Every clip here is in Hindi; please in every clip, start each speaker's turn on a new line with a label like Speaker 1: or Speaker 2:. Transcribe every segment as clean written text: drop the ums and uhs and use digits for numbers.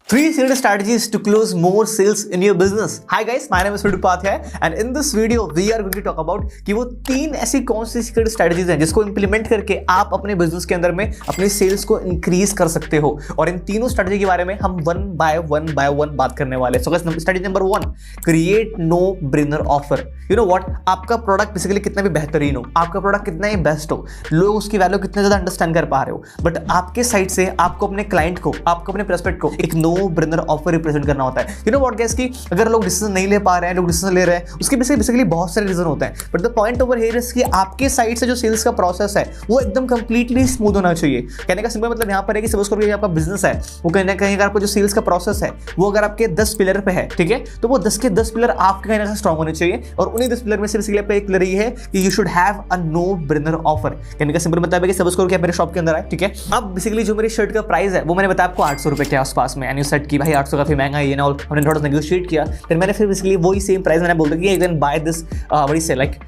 Speaker 1: 3 secret strategies to close more sales in your business. Hi guys, my name is Sudeep Upadhyay and in this video we are going to talk about कि वो 3 ऐसी कौन सी सीक्रेट स्ट्रेटजीज हैं जिसको इंप्लीमेंट करके आप अपने बिजनेस के अंदर में अपने सेल्स को इंक्रीज कर सकते हो। और इन तीनों स्ट्रेटजी के बारे में हम वन बाय वन बात करने वाले हैं। So guys, strategy number 1, create no brainer offer. You know what, आपका प्रोडक्ट बेसिकली कितना भी बेहतरीन हो, आपका प्रोडक्ट कितना ही बेस्ट हो, लोग उसकी वैल्यू कितने ज्यादा अंडरस्टैंड कर पा रहे हो, बट आपके साइड से आपको अपने क्लाइंट को, आपको अपने प्रोस्पेक्ट को एक नो ब्रेनर ऑफर रिप्रेजेंट करना होता है। यू नो व्हाट गाइस, कि अगर लोग डिसीजन नहीं ले पा रहे हैं, लोग डिसीजन ले रहे हैं, उसके बेसिकली बहुत सारे रीजन होते हैं, but the point over here is कि आपके साइड से जो सेल्स का प्रोसेस है वो एकदम कंप्लीटली स्मूथ होना चाहिए। कहने का सिंपल मतलब यहाँ पर है कि सपोज करो आपका बिजनेस है, वो कहीं ना कहीं आपका जो सेल्स का प्रोसेस है वो अगर आपके 10 पिलर पे है, ठीक है, तो वो 10 के 10 पिलर आपके कहीं ना कहीं स्ट्रांग होने चाहिए। और उन्हीं 10 पिलर में से बेसिकली आपका एक पिलर ये है कि you should have a no brainer offer. कहने का सिंपल मतलब है कि सपोज करो कि मेरे शॉप के अंदर आए, ठीक है, अब बेसिकली जो मेरी शर्ट का प्राइस है वो मैंने बताया आपको 800 रुपए के आसपास में, एंड यू सेड कि भाई 800 काफी महंगा है ना, और हमने थोड़ा नेगोशिएट किया, फिर मैंने फिर बेसिकली वही सेम प्राइस मैंने बोल दिया कि you can by this what is से लाइक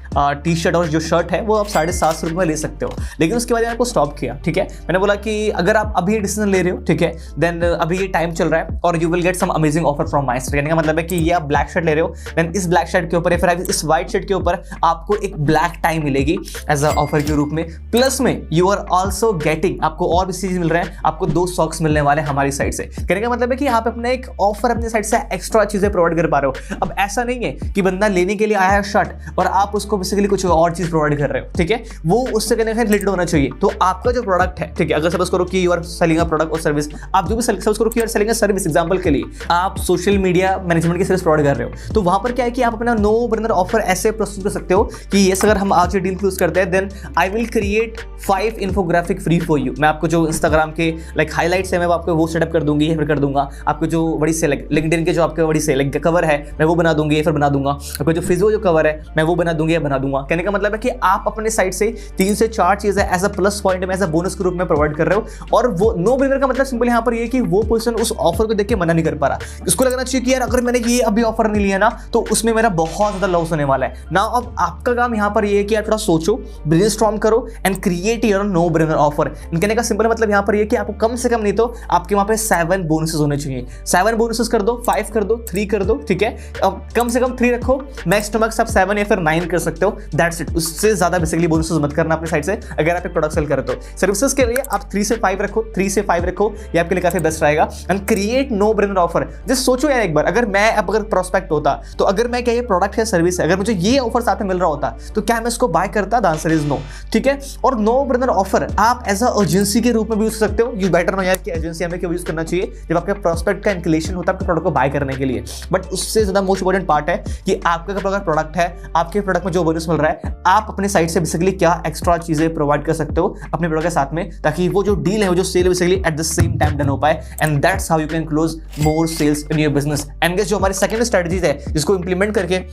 Speaker 1: टी शर्ट और जो शर्ट है वो आप 750 रुपये में ले सकते हो। लेकिन उसके बाद मैंने आपको स्टॉप किया, ठीक है, मैंने बोला कि अगर आप अभी डिसीजन ले रहे हो, ठीक है, देन अभी ये टाइम चल रहा है और you will get some amazing offer from my side. कहने का मतलब है कि ये आप ब्लैक शर्ट ले रहे हो, देन इस ब्लैक शर्ट के ऊपर या फिर इस व्हाइट शर्ट के ऊपर आपको एक ब्लैक टाई मिलेगी एज अ ऑफर के रूप में, प्लस में यू आर ऑल्सो गेटिंग, आपको और भी चीज मिल रहा है, आपको 2 सॉक्स मिलने वाले हमारी साइड से। कहने का मतलब है कि आप अपना एक ऑफर अपने साइड से एक्स्ट्रा चीजें प्रोवाइड कर पा रहे हो। अब ऐसा नहीं है कि बंदा लेने के लिए आया है शर्ट और आप उसको बेसिकली कुछ और चीज प्रोवाइड कर रहे हो, ठीक है, वो उससे कहने का रिलेटेड होना चाहिए। तो आपका जो प्रोडक्ट है, ठीक है, अगर सपोज करो कि you are selling a product और सर्विस, आप जो भी सपोज करो कि you are selling a service, example के लिए आप सोशल मीडिया मैनेजमेंट की सर्विस प्रोवाइड कर रहे हो, तो वहां पर क्या है कि आप अपना नो ब्रेनर ऑफर ऐसे प्रस्तुत कर सकते हो कि यस, अगर हम आज ये डील क्लोज करते हैं then I will create 5 infographic free for you. मैं आपको जो इंस्टाग्राम के लाइक हाइलाइट्स है मैं आपको वो सेटअप कर दूंगी या फिर कर दूंगा। आपको जो बड़ी से लाइक लिंक्डइन के जो आपके बड़ी से लाइक कवर है मैं वो बना दूंगी या फिर बना दूंगा। आपको जो फिजियो जो कवर है मैं वो बना दूंगी या बना दूंगा। कहने का मतलब है कि आप अपने साइड से 3 से 4 चीजें एज अ प्लस पॉइंट में, एज अ बोनस के रूप में प्रोवाइड कर रहे हो। और वो नो ब्रेनर का मतलब सिंपल यहाँ पर ये कि वो पर्सन उस ऑफर को देख के मना नहीं कर पा रहा, उसको लगना चाहिए कि यार अगर मैंने ये अभी ऑफर नहीं लिया ना तो उसमें मेरा बहुत ज्यादा लॉस होने वाला है ना। अब आपका काम यहाँ पर ये है कि यार थोड़ा सोचो, ब्रेनस्टॉर्म करो and create your no brainer offer. कहने का सिंपल मतलब यहाँ पर ये कि आपको कम से कम नहीं तो आपके वहां पे 7 बोनसेस होने चाहिए। 7 बोनसेस कर दो, 5 कर दो, 3 कर दो, ठीक है, अब कम से कम 3 रखो, मैक्स टू मैक्स आप 7 या फिर 9 कर सकते हो, दैट्स इट। उससे ज्यादा बेसिकली बोनसेस मत करना अपनी साइड से अगर आप एक प्रोडक्ट सेल कर रहे हो। सर्विसेज के लिए आप 3 से 5 रखो, 3 से 5 रखो, ये आपके लिए काफी बेस्ट रहेगा। And create no brainer offer. Just सोचो यार एक बार, अगर मैं अब अगर प्रोस्पेक्ट होता तो अगर मैं क्या ये प्रोडक्ट है सर्विस है, अगर मुझे ये ऑफर साथ में मिल रहा होता तो क्या मैं इसको बाय करता? द आंसर इज नो, ठीक है। और नो ब्रेनर ऑफर आप एज अ एजेंसी के रूप में भी यूज कर सकते हो। यू बेटर नो यार कि एजेंसी हमें क्यों यूज करना चाहिए जब आपके प्रोस्पेक्ट का इंक्लेशन होता है आपके प्रोडक्ट को बाय करने के लिए। बट उससे ज्यादा मोस्ट इंपॉर्टेंट पार्ट है कि आपका अगर प्रोडक्ट है, आपके प्रोडक्ट में जो बोनस मिल रहा है, आप अपने साइड से बेसिकली क्या एक्स्ट्रा चीजें प्रोवाइड कर सकते हो अपने प्रोडक्ट के साथ में, ताकि वो जो डील है, वो जो sale basically at the same time done हो पाए। And that's how you can close more sales in your business. And guys, जो हमारी सेकंड स्ट्रेटजीज है जिसको इंप्लीमेंट करके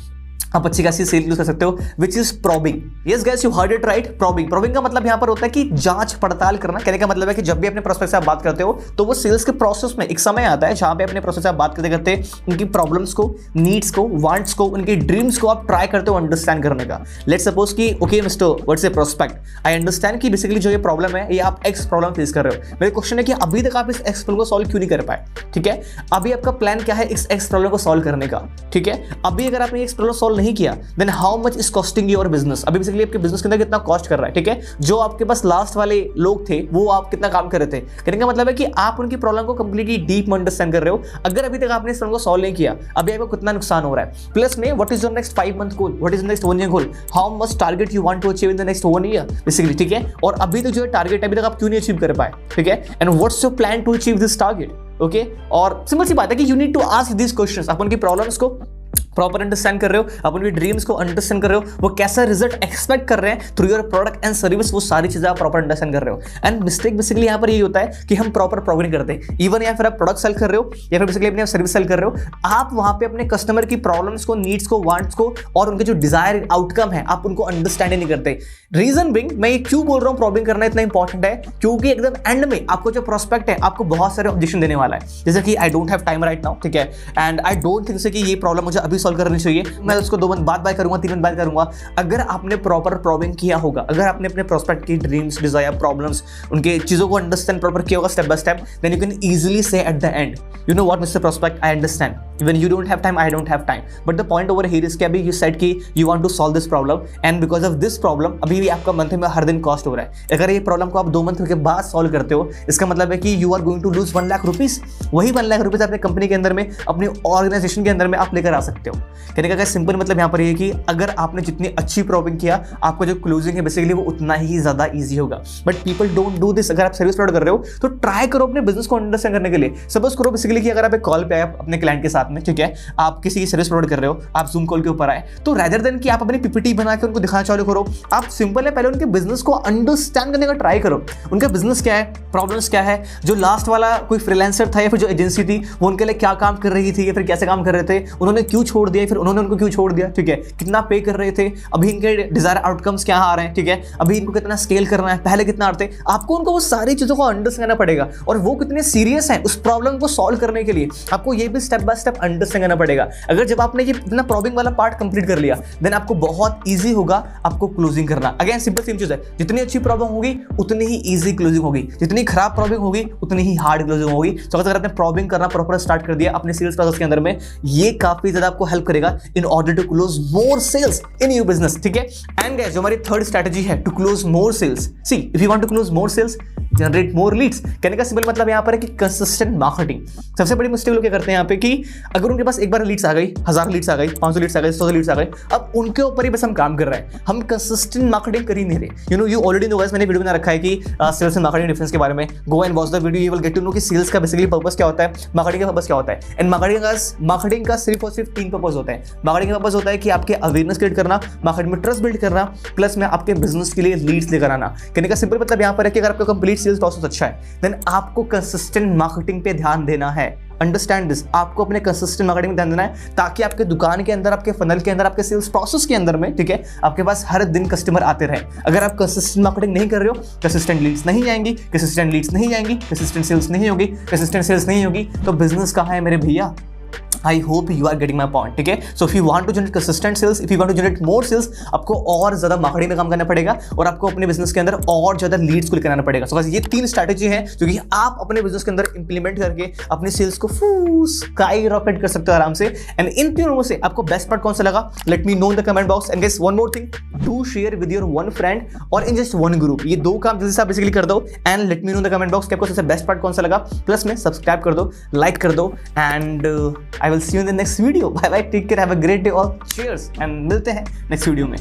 Speaker 1: आप अच्छी खासी सेल यूज कर सकते हो, which is probing. Yes guys, you heard it right, probing. Probing का मतलब यहाँ पर होता है कि जांच पड़ताल करना। कहने का मतलब है कि जब भी अपने प्रोस्पेक्ट से आप बात करते हो तो वो सेल्स के प्रोसेस में एक समय आता है जहां पे अपने प्रोसेस से आप बात करते करते उनकी प्रॉब्लम्स को, नीड्स को, वांट्स को, उनकी ड्रीम्स को आप ट्राई करते हो अंडरस्टैंड करने का। लेट्स सपोज कि okay mister what's A prospect, I understand कि बेसिकली जो ये प्रॉब्लम है ये आप एक्स प्रॉब्लम फेस कर रहे हो। मेरा क्वेश्चन है कि अभी तक आप इस एक्स प्रॉब्लम को सॉल्व क्यों नहीं कर पाए, ठीक है, अभी आपका प्लान क्या है इस एक्स प्रॉब्लम को सॉल्व करने का, ठीक है। अभी अगर आपने एक्स प्रॉब्लम सॉल्व नहीं किया then how much is costing your business, अभी बेसिकली आपके बिजनेस के अंदर कितना कॉस्ट कर रहा है, ठीक है। जो आपके पास लास्ट वाले लोग थे वो आप कितना काम कर रहे थे। कहने का मतलब है कि आप उनकी प्रॉब्लम को कंप्लीटली डीप में अंडरस्टैंड कर रहे हो। अगर अभी तक आपने इस प्रॉब्लम को सॉल्व नहीं किया, अभी आपको कितना नुकसान हो रहा है, प्लस में what is your next 5 month goal, what is next 1 year goal, how much target you want to achieve in the next 1 year basically, ठीक है। और अभी तक जो है टारगेट अभी तक आप क्यों नहीं अचीव कर पाए, ठीक है, and what's your plan to achieve this target, okay. और सिंपल सी बात है कि you need to ask this questions. आप उनकी प्रॉब्लम्स को प्रॉपर अंडरस्टैंड कर रहे हो, आप उनकी ड्रीम्स को अंडरस्टैंड कर रहे हो, वो कैसा रिजल्ट एक्सपेक्ट कर रहे हैं through your product and service, वो सारी चीजें आप प्रॉपर अंडरस्टैंड कर रहे हो। एंड मिस्टेक बेसिकली यहाँ पर ये होता है कि हम प्रॉपर प्रोग्राम करते हैं। इवन या फिर आप प्रोडक्ट सेल कर रहे हो या फिर बेसिकली अपने सर्विस सेल कर रहे हो, आप वहां पे अपने कस्टमर की प्रॉब्लम्स को, नीड्स को, वांट्स को और उनके जो डिजायर आउटकम है आप उनको अंडरस्टैंड नहीं करते। रीजन बिंग, मैं ये क्यों बोल रहा हूँ प्रॉब्लम करना इतना इंपॉर्टेंट है, क्योंकि एकदम एंड में आपको जो प्रोस्पेक्ट है आपको बहुत सारे ऑब्जेक्शन देने वाला है, जैसे कि I don't have time right now, ठीक है, एंड आई डोंट थिंक से कि ये प्रॉब्लम मुझे अभी सॉल्व करनी चाहिए, मैं उसको 2 मंथ बाद बाय करूंगा, 3 मंथ बाद करूंगा। अगर आपने प्रॉपर प्रॉबिंग किया होगा, अगर आपने अपने प्रोस्पेक्ट की ड्रीम्स, डिजायर, प्रॉब्लम्स, उनके चीजों को अंडरस्टैंड प्रॉपर किया होगा step by step, then you can easily say at the end, you know what mister prospect, I understand when you don't have time, I don't have time, but the point over here is कि अभी you said कि you want to solve this problem and because of this problem अभी भी आपका मंथ में हर दिन कॉस्ट हो रहा है। अगर ये प्रॉब्लम को आप 2 मंथ के बाद सॉल्व करते हो, इसका मतलब है कि you are going to lose 1 lakh rupees. वही 1 लाख रुपीज अपने कंपनी के अंदर में, अपनी ऑर्गेनाइजेशन के अंदर में आप लेकर आ सकते हो। कहने का सिंपल मतलब यहाँ पर ये कि अगर आपने जितनी अच्छी प्रॉबिंग किया, आपका जो क्लोजिंग है बेसिकली वो उतना ही ज्यादा ईजी होगा। But people don't do this. अगर आप सर्विस प्रोवाइड कर रहे हो तो ट्राई करो अपने बिजनेस को अंडरस्टैंड करने के लिए। सपोज करो बेसिकली कि अगर आप एक कॉल पे आए अपने क्लाइंट के साथ में, ठीक है, आप किसी की सर्विस प्रोवाइड कर रहे हो, आप जूम कॉल के ऊपर आए, तो रेदर देन कि आप अपनी पीपीटी बना के उनको दिखाना चालू करो, आप सिंपल है पहले उनके बिजनेस को अंडरस्टैंड करने का ट्राई करो। उनका बिजनेस क्या है, प्रॉब्लम्स क्या है, जो लास्ट वाला कोई फ्रीलांसर था या फिर जो एजेंसी थी वो उनके लिए क्या काम कर रही थी या फिर कैसे काम कर रहे थे, उन्होंने क्यों छोड़ दिया, फिर उन्होंने उनको क्यों छोड़ दिया, ठीक है, कितना पे कर रहे थे, अभी इनके डिजायर आउटकम्स क्या आ रहे हैं, ठीक है, अभी इनको कितना स्केल करना है, पहले कितना आते, आपको उनको वो सारी चीजों को अंडरस्टैंड करना पड़ेगा और वो कितने सीरियस हैं उस प्रॉब्लम को सॉल्व करने के लिए, आपको ये भी स्टेप बाय स्टेप अंडरस्टैंड करना पड़ेगा। अगर जब आपने ये इतना प्रॉबिंग वाला पार्ट कंप्लीट कर लिया, देन आपको बहुत इजी होगा आपको क्लोजिंग करना। अगेन सिंपल सेम चीज है, जितनी अच्छी प्रॉब्लम होगी उतनी ही इजी क्लोजिंग होगी, जितनी खराब प्रॉबिंग होगी उतनी ही हार्ड क्लोजिंग होगी। तो अगर आपने प्रॉबिंग करना प्रॉपर स्टार्ट कर दिया अपने सेल्स प्रोसेस के अंदर में, ये काफी ज्यादा आपको हेल्प करेगा in order to close more sales in your business, ठीक है। एंड गाइस, जो हमारी थर्ड स्ट्रेटजी है to close more sales, see if you want to close more sales, generate more leads. कहने का सिंपल मतलब यहाँ पर है कि कंसिस्टेंट मार्केटिंग। सबसे बड़ी मिस्टेक लोग क्या करते हैं यहाँ पे कि अगर उनके पास एक बार लीड्स आ गई, 1000 लीड्स आ गई, 500 लीड्स आ गई, 100 लीड्स आ गई, अब उनके ऊपर ही बस हम काम कर रहे हैं, हम कंसिस्टेंट मार्केटिंग कर ही नहीं रहे। You know, you already know guys, मैंने वीडियो बना रखा है कि सेल्स एंड मार्केटिंग डिफरेंस के बारे में। Go and watch the video, you will get to know कि सेल्स का बेसिकली पर्पस क्या होता है, मार्केटिंग का पर्पस क्या होता है। एंड मार्केटिंग का सिर्फ और सिर्फ 3 पर्पस होता है। मार्केटिंग का पर्पस होता है कि आपके अवेयरनेस क्रिएट करना, मार्केट में ट्रस्ट बिल्ड करना, प्लस में आपके बिजनेस के लिए लीड्स लेकर आना। कहने का सिंपल मतलब यहाँ पर है कि अगर आपका कंप्लीट सेल्स प्रोसेस अच्छा है, देन आपको कंसिस्टेंट मार्केटिंग पे ध्यान देना है। अंडरस्टैंड दिस, आपको अपने कंसिस्टेंट मार्केटिंग में ध्यान देना है ताकि आपके दुकान के अंदर, आपके फनल के अंदर, आपके सेल्स प्रोसेस के अंदर में, ठीक है, आपके पास हर दिन कस्टमर आते रहे। अगर आप कंसिस्टेंट मार्केटिंग नहीं कर रहे हो, कंसिस्टेंट लीड्स नहीं आएंगी, कंसिस्टेंट लीड्स नहीं आएंगी, कंसिस्टेंट सेल्स नहीं होगी, कंसिस्टेंट सेल्स नहीं होगी, तो बिजनेस कहाँ है मेरे भैया। I hope you are getting my point, ठीक है। So if you want to generate consistent sales, if you want to generate more sales, आपको और ज्यादा मार्केटिंग में काम करना पड़ेगा और आपको अपने बिजनेस के अंदर और ज्यादा लीड्स को लेकर आना पड़ेगा। So ये 3 स्ट्रैटेजी है जो कि आप अपने बिजनेस के अंदर इंप्लीमेंट करके अपने सेल्स को स्काई रॉकेट कर सकते हो आराम से। एंड इन तीनों में से आपको बेस्ट पार्ट कौन सा लगा, let me know in the comment box. And guys, one more thing, do share with your one friend और इन जस्ट वन ग्रुप। ये 2 काम जल्दी से आप बेसिकली कर दो and let me know in the comment box कि आपको सबसे बेस्ट पार्ट कौन सा लगा। प्लस में सब्सक्राइब कर दो, लाइक कर दो and I will see you in the next video. Bye bye, take care, have a great day all, cheers and मिलते हैं नेक्स्ट वीडियो में।